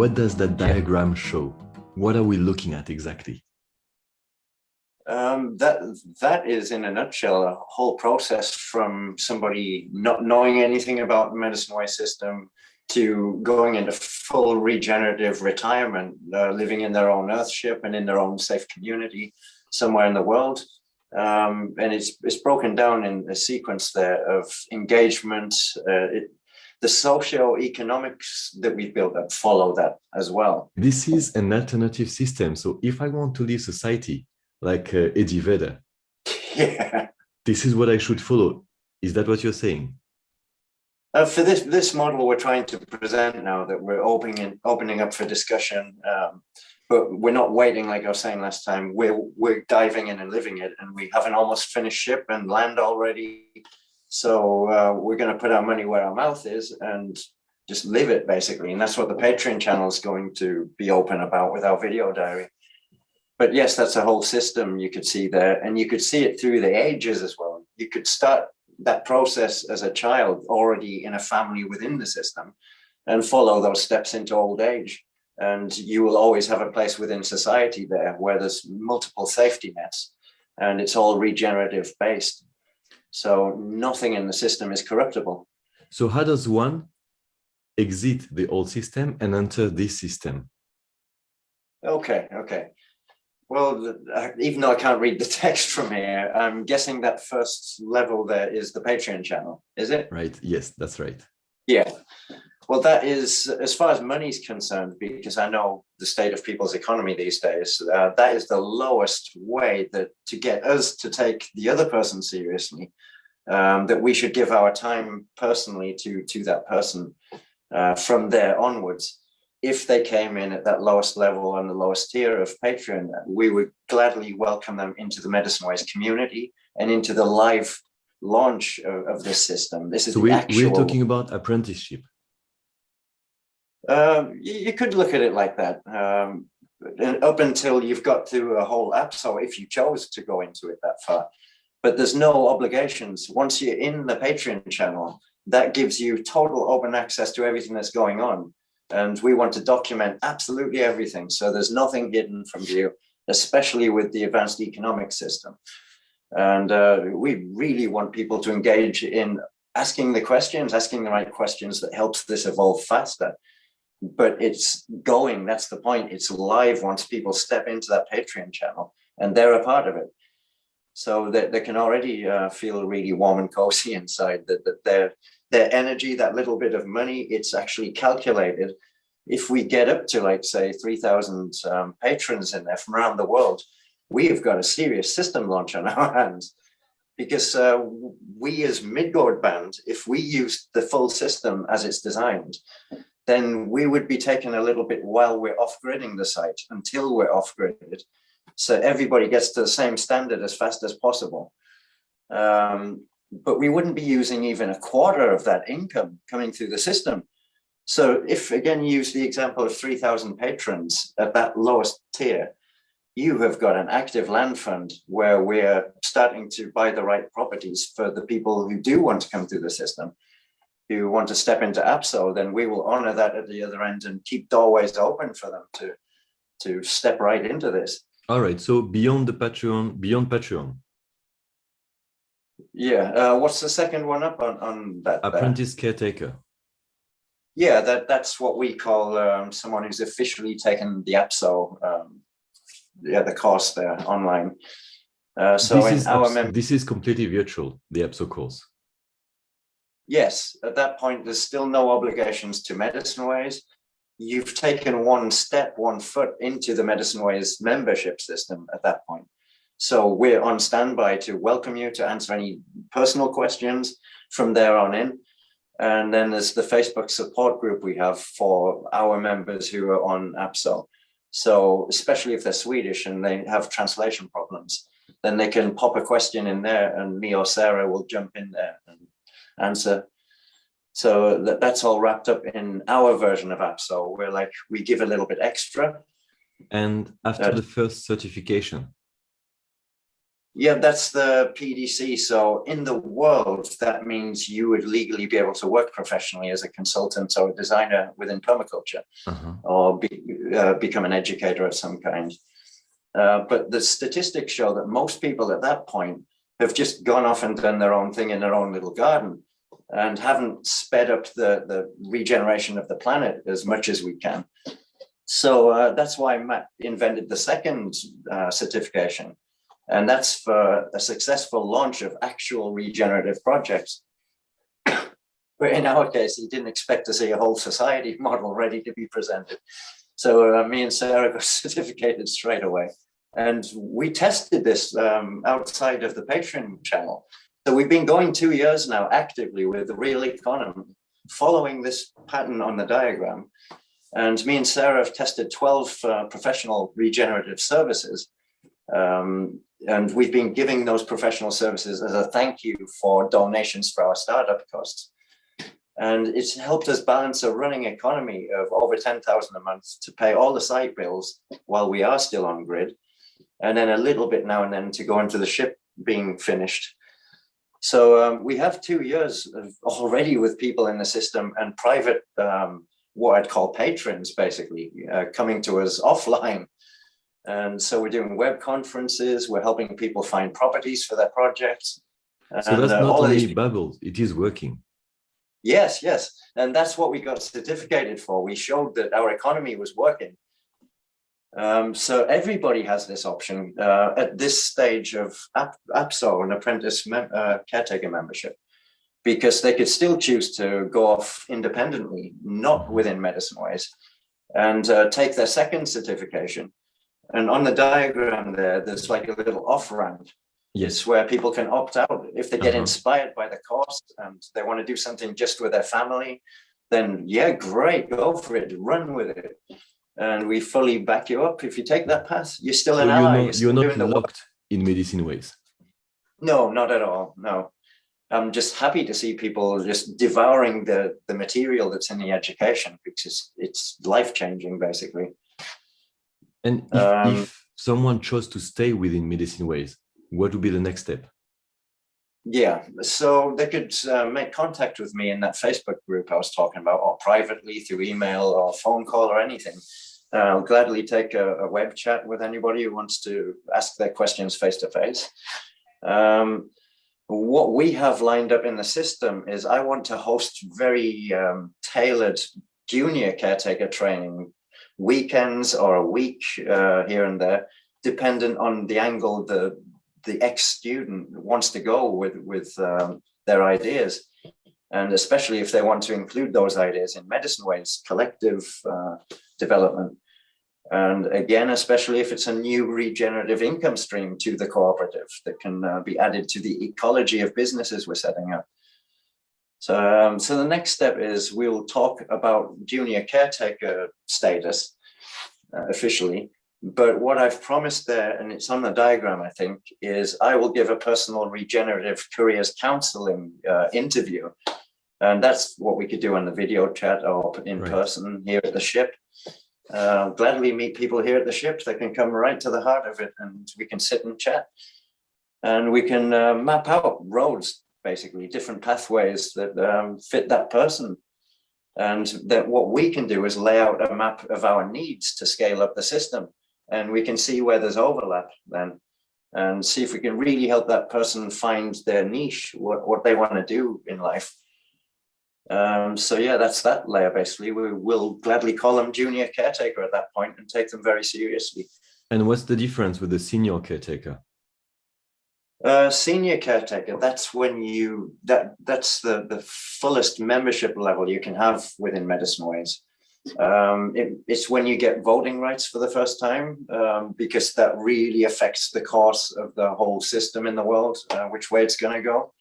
What does that diagram show? What are we looking at exactly? That is, in a nutshell, a whole process from somebody not knowing anything about the medicine way system to going into full regenerative retirement, living in their own earthship and in their own safe community somewhere in the world. And it's broken down in a sequence there of engagement. The socio-economics that we've built up follow that as well. This is an alternative system. So if I want to leave society, like Eddie Vedder, Yeah. this is what I should follow. Is that what you're saying? For this model we're trying to present now, that we're opening up for discussion, but we're not waiting, like I was saying last time. We're diving in and living it, and we have an almost finished ship and land already. So we're going to put our money where our mouth is and just live it, basically. And that's what the Patreon channel is going to be open about with our video diary. But yes, that's a whole system you could see there, and you could see it through the ages as well. You could start that process as a child already in a family within the system and follow those steps into old age. And you will always have a place within society there where there's multiple safety nets and it's all regenerative based. So nothing in the system is corruptible. So how does one exit the old system and enter this system? Okay. Well, even though I can't read the text from here, I'm guessing that first level there is the Patreon channel, is it? Right. Yes, that's right. Yeah. Well, that is, as far as money's concerned, because I know the state of people's economy these days, that is the lowest way to get us to take the other person seriously, that we should give our time personally to that person from there onwards. If they came in at that lowest level and the lowest tier of Patreon, we would gladly welcome them into the Medicine Ways community and into the live launch of this system. This is so we're talking about apprenticeship. You could look at it like that. Up until you've got through a whole app, so if you chose to go into it that far. But there's no obligations. Once you're in the Patreon channel, that gives you total open access to everything that's going on. And we want to document absolutely everything. So there's nothing hidden from view, especially with the advanced economic system. And we really want people to engage in asking the right questions that helps this evolve faster. But it's going, that's the point. It's live once people step into that Patreon channel and they're a part of it. So that they can already feel really warm and cozy inside, that their energy, that little bit of money, it's actually calculated. If we get up to, like, say, 3,000 patrons in there from around the world, we have got a serious system launch on our hands. Because we as Midgård Band, if we used the full system as it's designed, then we would be taking a little bit while we're off-gridding the site until we're off-gridded. So everybody gets to the same standard as fast as possible. But we wouldn't be using even a quarter of that income coming through the system. So if, again, you use the example of 3,000 patrons at that lowest tier, you have got an active land fund where we're starting to buy the right properties for the people who do want to come through the system, who want to step into APSO. Then we will honor that at the other end and keep doorways open for them to step right into this. All right. So beyond Patreon. Yeah. What's the second one up on that? Apprentice caretaker. Yeah, that's what we call someone who's officially taken the APSO, the course there online. This is completely virtual, the APSO course. Yes, at that point, there's still no obligations to Medicine Ways. You've taken one foot into the Medicine Ways membership system at that point. So we're on standby to welcome you, to answer any personal questions from there on in. And then there's the Facebook support group we have for our members who are on APSO. So especially if they're Swedish and they have translation problems, then they can pop a question in there and me or Sarah will jump in there and answer. So that's all wrapped up in our version of APSO. We give a little bit extra. And after the first certification, Yeah, that's the PDC. So in the world, that means you would legally be able to work professionally as a consultant or a designer within permaculture, or become an educator of some kind. But the statistics show that most people at that point have just gone off and done their own thing in their own little garden and haven't sped up the regeneration of the planet as much as we can. So that's why Matt invented the second certification. And that's for a successful launch of actual regenerative projects. But in our case, he didn't expect to see a whole society model ready to be presented. So me and Sarah got certificated straight away. And we tested this outside of the Patreon channel. So we've been going 2 years now actively with the real economy, following this pattern on the diagram. And me and Sarah have tested 12 professional regenerative services. And we've been giving those professional services as a thank you for donations for our startup costs. And it's helped us balance a running economy of over 10,000 a month to pay all the site bills while we are still on grid. And then a little bit now and then to go into the ship being finished. So we have 2 years already with people in the system and private, what I'd call patrons, basically, coming to us offline. And so we're doing web conferences, we're helping people find properties for their projects. So that's not only Babble, it is working. Yes, yes. And that's what we got certificated for. We showed that our economy was working. So everybody has this option at this stage of APSO, an apprentice caretaker membership, because they could still choose to go off independently, not within Medicine Ways, and take their second certification. And on the diagram there's like a little off-ramp. Yes, where people can opt out if they get inspired by the course and they want to do something just with their family. Then yeah, great, go for it, run with it, and we fully back you up. If you take that path, you're still an ally. You're not locked in Medicine Ways. No, not at all. No, I'm just happy to see people just devouring the material that's in the education, because it's life-changing, basically. And if someone chose to stay within Medicine Ways, what would be the next step? Yeah, so they could make contact with me in that Facebook group I was talking about, or privately through email or phone call or anything. I'll gladly take a web chat with anybody who wants to ask their questions face to face. What we have lined up in the system is I want to host very tailored junior caretaker training, weekends or a week here and there, dependent on the angle the ex-student wants to go with their ideas, and especially if they want to include those ideas in Medicine Ways collective development. And again, especially if it's a new regenerative income stream to the cooperative that can be added to the ecology of businesses we're setting up. So, so the next step is we'll talk about junior caretaker status officially. But what I've promised there, and it's on the diagram, I think, is I will give a personal regenerative careers counseling interview. And that's what we could do on the video chat or in person here at the ship. Gladly meet people here at the ship. They can come right to the heart of it, and we can sit and chat. And we can map out roads, basically, different pathways that fit that person. And that what we can do is lay out a map of our needs to scale up the system. And we can see where there's overlap then, and see if we can really help that person find their niche, what they want to do in life. So yeah, that's that layer basically. We will gladly call them junior caretaker at that point and take them very seriously. And what's the difference with the senior caretaker? Senior caretaker, that's when that's the fullest membership level you can have within Medicine Ways. It's when you get voting rights for the first time, because that really affects the course of the whole system in the world, which way it's going to go.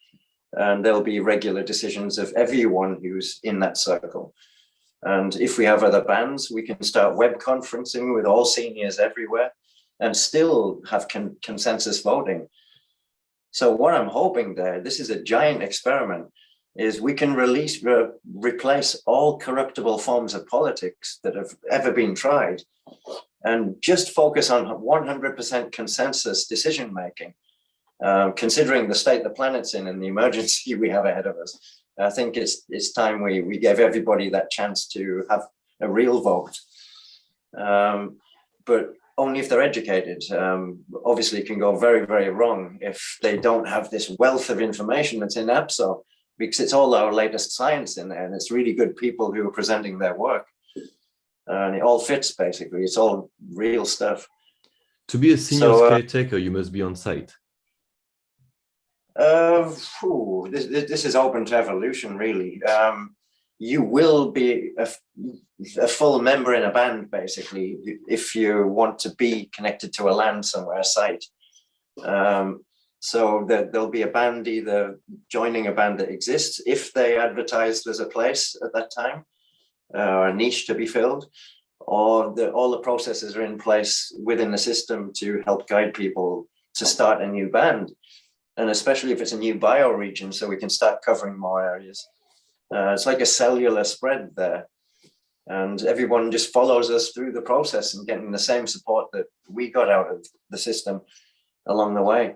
And there'll be regular decisions of everyone who's in that circle. And if we have other bands, we can start web conferencing with all seniors everywhere and still have consensus voting. So what I'm hoping there, this is a giant experiment, is we can replace all corruptible forms of politics that have ever been tried and just focus on 100% consensus decision-making. Considering the state the planet's in and the emergency we have ahead of us, I think it's time we gave everybody that chance to have a real vote. But only if they're educated. Obviously, it can go very, very wrong if they don't have this wealth of information that's in APSO, because it's all our latest science in there, and it's really good people who are presenting their work. And it all fits, basically. It's all real stuff. To be a senior caretaker, you must be on site. This is open to evolution, really. You will be a full member in a band, basically, if you want to be connected to a land somewhere, a site. So there'll be a band either joining a band that exists, if they advertise there's a place at that time, or a niche to be filled, or all the processes are in place within the system to help guide people to start a new band. And especially if it's a new bioregion, so we can start covering more areas. It's like a cellular spread there. And everyone just follows us through the process and getting the same support that we got out of the system along the way.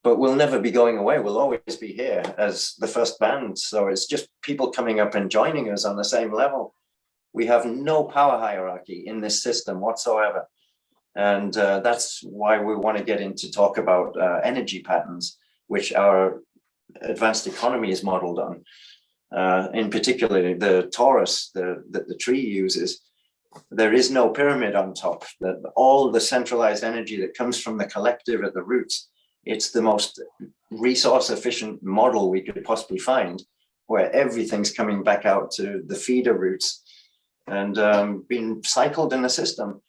But we'll never be going away. We'll always be here as the first band. So it's just people coming up and joining us on the same level. We have no power hierarchy in this system whatsoever. And that's why we want to get into talk about energy patterns, which our advanced economy is modeled on. In particular, the torus that the tree uses, there is no pyramid on top. All the centralized energy that comes from the collective at the roots, it's the most resource efficient model we could possibly find, where everything's coming back out to the feeder roots and being cycled in the system.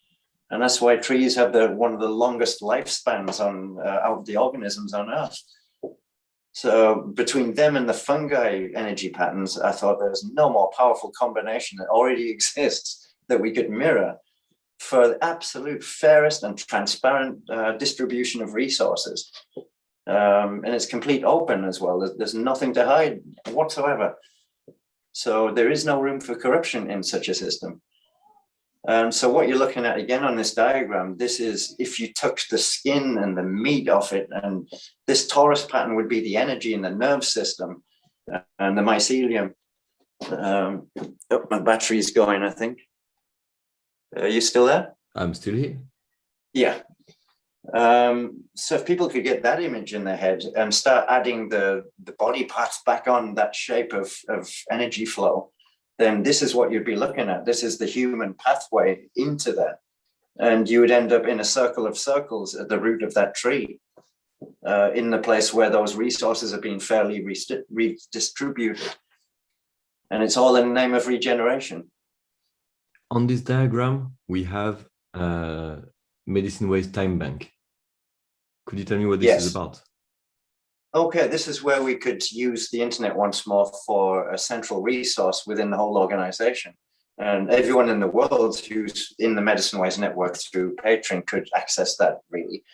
And that's why trees have one of the longest lifespans out of the organisms on Earth. So between them and the fungi energy patterns, I thought there's no more powerful combination that already exists that we could mirror for the absolute fairest and transparent distribution of resources. And it's complete open as well. There's nothing to hide whatsoever. So there is no room for corruption in such a system. So what you're looking at again on this diagram, this is if you took the skin and the meat off it, and this torus pattern would be the energy in the nerve system and the mycelium. My battery's going, I think. Are you still there? I'm still here. Yeah. So if people could get that image in their head and start adding the body parts back on that shape of energy flow, then this is what you'd be looking at. This is the human pathway into that. And you would end up in a circle of circles at the root of that tree, in the place where those resources are being fairly redistributed. And it's all in the name of regeneration. On this diagram, we have Medicine Waste Time Bank. Could you tell me what this is about? Okay, this is where we could use the internet once more for a central resource within the whole organization. And everyone in the world who's in the Medicine Ways network through Patreon could access that, really.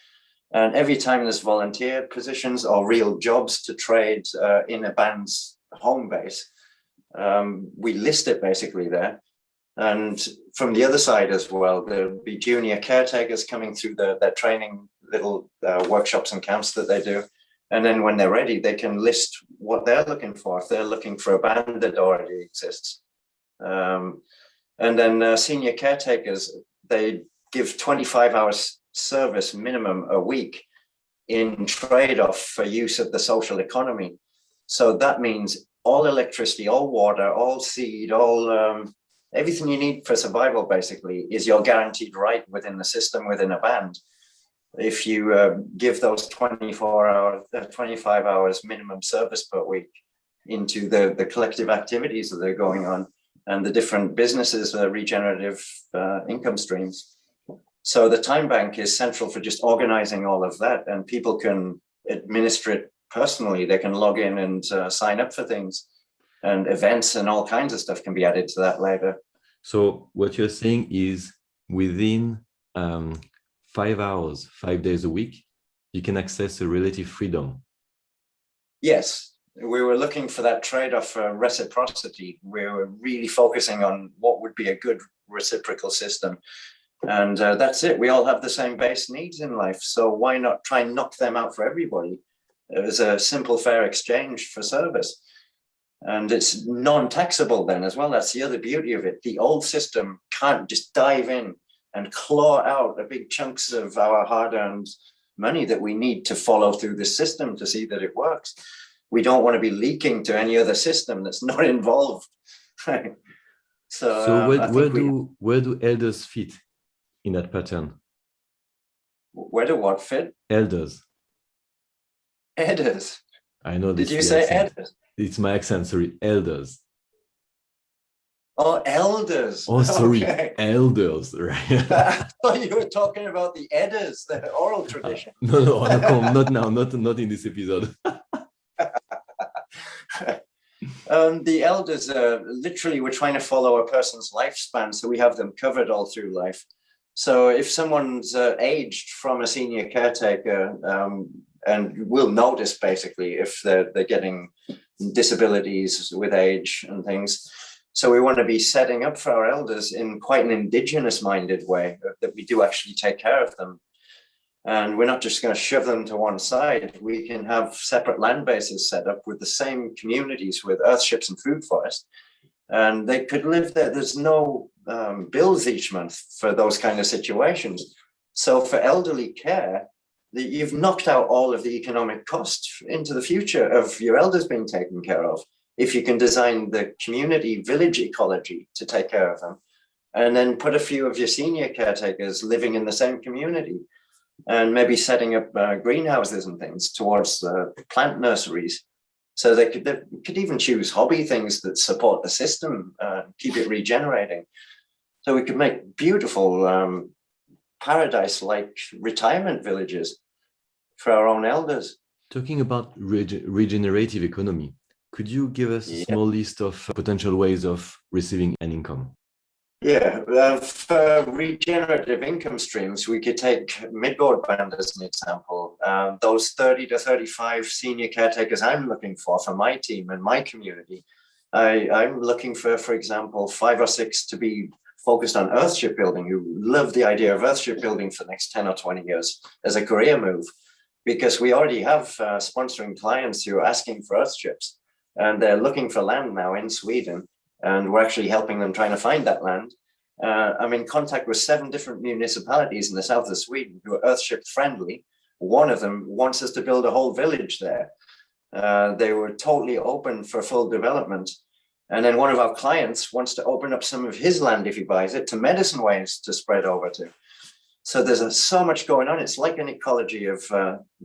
And every time there's volunteer positions or real jobs to trade in a band's home base, we list it basically there. And from the other side as well, there'll be junior caretakers coming through their training little workshops and camps that they do. And then when they're ready, they can list what they're looking for. If they're looking for a band that already exists. And then senior caretakers, they give 25 hours service minimum a week in trade-off for use of the social economy. So that means all electricity, all water, all seed, all everything you need for survival, basically, is your guaranteed right within the system, within a band. If you give those 25 hours minimum service per week into the collective activities that are going on and the different businesses, regenerative income streams. So the time bank is central for just organizing all of that, and people can administer it personally. They can log in and sign up for things, and events and all kinds of stuff can be added to that later. So what you're saying is within 5 hours, 5 days a week, you can access a relative freedom. Yes, we were looking for that trade-off for reciprocity. We were really focusing on what would be a good reciprocal system. And that's it. We all have the same base needs in life. So why not try and knock them out for everybody? As a simple, fair exchange for service. And it's non-taxable then as well. That's the other beauty of it. The old system can't just dive in and claw out a big chunks of our hard-earned money that we need to follow through the system to see that it works. We don't want to be leaking to any other system that's not involved. So where do elders fit in that pattern? Where do what fit? Elders. Elders. I know this. Did you say accent. elders? It's my accent, sorry. Elders. Oh, elders. Oh, sorry. Okay. Elders, right? I thought you were talking about the Eddas, the oral tradition. No, not now, not in this episode. The elders literally we're trying to follow a person's lifespan, so we have them covered all through life. So if someone's aged from a senior caretaker, and we'll notice basically if they're getting disabilities with age and things. So we want to be setting up for our elders in quite an indigenous minded way, that we do actually take care of them. And we're not just going to shove them to one side. We can have separate land bases set up with the same communities with earthships and food forest. And they could live there. There's no bills each month for those kind of situations. So for elderly care, you've knocked out all of the economic costs into the future of your elders being taken care of. If you can design the community village ecology to take care of them, and then put a few of your senior caretakers living in the same community, and maybe setting up greenhouses and things towards plant nurseries. So they could even choose hobby things that support the system, keep it regenerating. So we could make beautiful paradise-like retirement villages for our own elders. Talking about regenerative economy, could you give us a small list of potential ways of receiving an income? Yeah, for regenerative income streams, we could take mid-broadband as an example. Those 30 to 35 senior caretakers I'm looking for my team and my community, I'm looking for example, 5 or 6 to be focused on earth shipbuilding, who love the idea of earth shipbuilding for the next 10 or 20 years as a career move, because we already have sponsoring clients who are asking for earth ships, and they're looking for land now in Sweden. And we're actually helping them trying to find that land. I'm in contact with 7 different municipalities in the south of Sweden who are earthship friendly. One of them wants us to build a whole village there. They were totally open for full development. And then one of our clients wants to open up some of his land, if he buys it, to medicine ways to spread over to. So there's so much going on. It's like an ecology of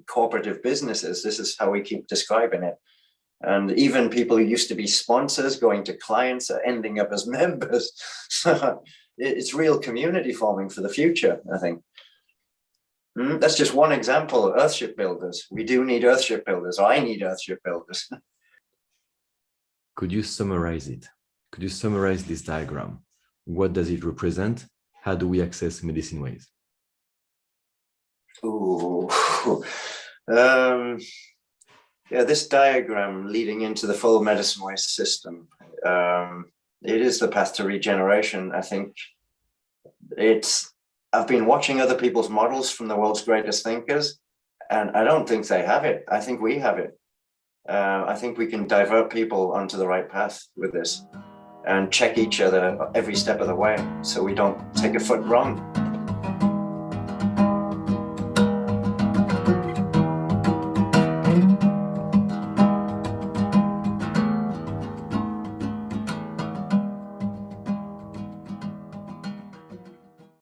cooperative businesses. This is how we keep describing it. And even people who used to be sponsors going to clients are ending up as members. It's real community forming for the future, I think. That's just one example of earthship builders. We do need earthship builders, or I need earthship builders. Could you summarize it? Could you summarize this diagram? What does it represent? How do we access medicine ways? Ooh. Yeah, this diagram leading into the full medicine waste system, it is the path to regeneration. I think I've been watching other people's models from the world's greatest thinkers, and I don't think they have it. I think we have it. I think we can divert people onto the right path with this and check each other every step of the way so we don't take a foot wrong.